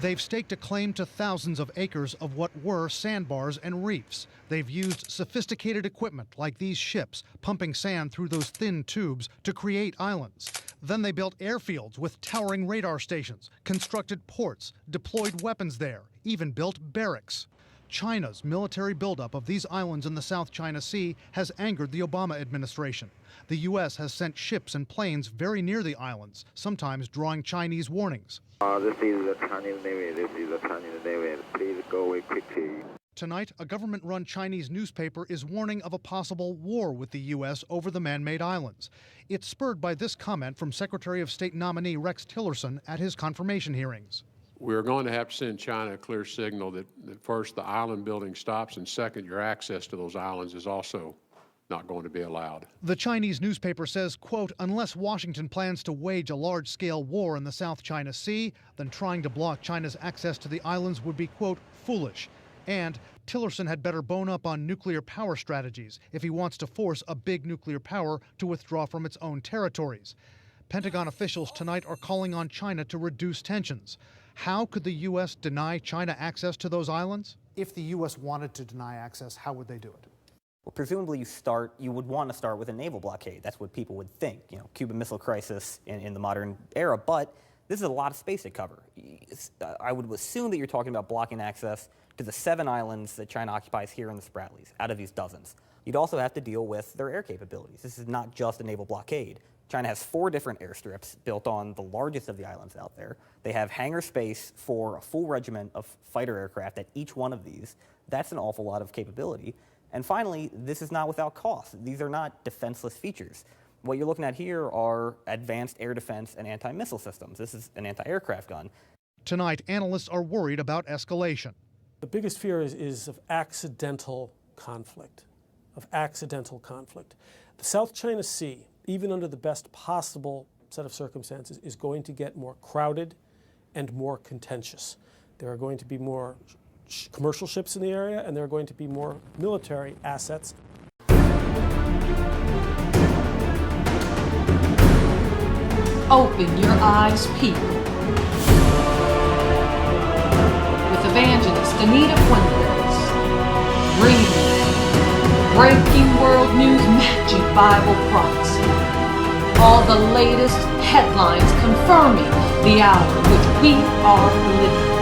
They've staked a claim to thousands of acres of what were sandbars and reefs. They've used sophisticated equipment like these ships, pumping sand through those thin tubes to create islands. Then they built airfields with towering radar stations, constructed ports, deployed weapons there, even built barracks. China's military buildup of these islands in the South China Sea has angered the Obama administration. The U.S. has sent ships and planes very near the islands, sometimes drawing Chinese warnings. This is the Chinese Navy. This is the Chinese Navy. Please go away quickly. Tonight, a government-run Chinese newspaper is warning of a possible war with the U.S. over the man-made islands. It's spurred by this comment from Secretary of State nominee Rex Tillerson at his confirmation hearings. We're going to have to send China a clear signal that first, the island building stops, and second, your access to those islands is also not going to be allowed. The Chinese newspaper says, quote, unless Washington plans to wage a large-scale war in the South China Sea, then trying to block China's access to the islands would be, quote, foolish. And Tillerson had better bone up on nuclear power strategies if he wants to force a big nuclear power to withdraw from its own territories. Pentagon officials tonight are calling on China to reduce tensions. How could the U.S. deny China access to those islands? If the U.S. wanted to deny access, how would they do it? Well, presumably you would want to start with a naval blockade. That's what people would think, Cuban Missile Crisis in the modern era. But this is a lot of space to cover. I would assume that you're talking about blocking access to the 7 islands that China occupies here in the Spratlys, out of these dozens. You'd also have to deal with their air capabilities. This is not just a naval blockade. China has 4 different airstrips built on the largest of the islands out there. They have hangar space for a full regiment of fighter aircraft at each one of these. That's an awful lot of capability. And finally, this is not without cost. These are not defenseless features. What you're looking at here are advanced air defense and anti-missile systems. This is an anti-aircraft gun. Tonight, analysts are worried about escalation. The biggest fear is of accidental conflict, The South China Sea, even under the best possible set of circumstances, is going to get more crowded and more contentious. There are going to be more commercial ships in the area, and there are going to be more military assets. Open your eyes, people. With Evangelist Anita Fuentes. Reading breaking world news, magic Bible prophecy. All the latest headlines confirming the hour in which we are living.